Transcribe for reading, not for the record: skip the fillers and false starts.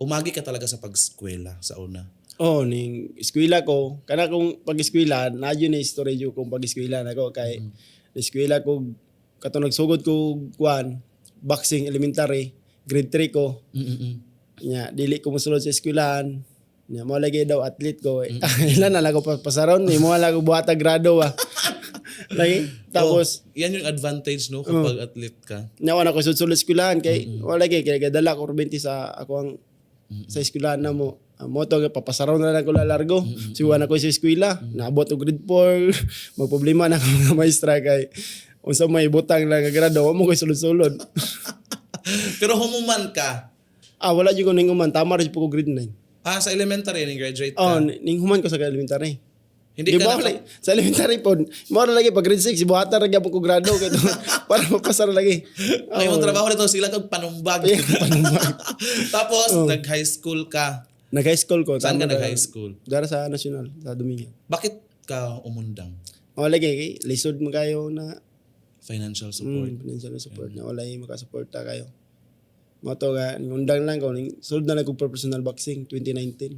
umagi ka talaga sa pag-eskwela sa una. Oh, ning eskwela ko, kana kong pag-eskwela, na yun na history yung kung pag-eskwela nako kay eskwela ko katong nagsugod ko kuan boxing elementary, grade 3 ko. Nya dili ko mosulod sa eskwelahan. Nya mo lagi daw athlete ko. Ilan na lang ko pasaron ni mo lang ko buhata grado ah. Lagi tapos Yan yung advantage no kapag athlete ka. nawa na ko sulod eskwelahan kay wala kay gadala ko 20 sa ako ang sa eskwelahan na mo. Mo to papasaraw na lang ko largo. Siwa na ko sa eskwela. Naabot og grade 4. Magproblema na ko mga maestra kay unsa may butang lang nga grado mo ko sulod-sulod. Pero humuman ka. Wala jud ko ning human, tama ra jud ko grade 9. Sa elementary ning graduate ka. Ning human ko sa elementary. Hindi ka sa elementary po. Mo ra lagi pag grade 6 buhata ra gyapon ko grado kay para mapasar lagi. Ay mo trabaho nito sila kag panumbag. Tapos nag-high school ka. Nag-high school ko. Saan ka nag-high school? Dara sa National, sa Domingo. Bakit ka umundang? Wala kay lisod mo kayo na Financial support. Financial support na wala makasuporta kayo. Mo to nga undang lang ko sulod na lang ko professional boxing 2019.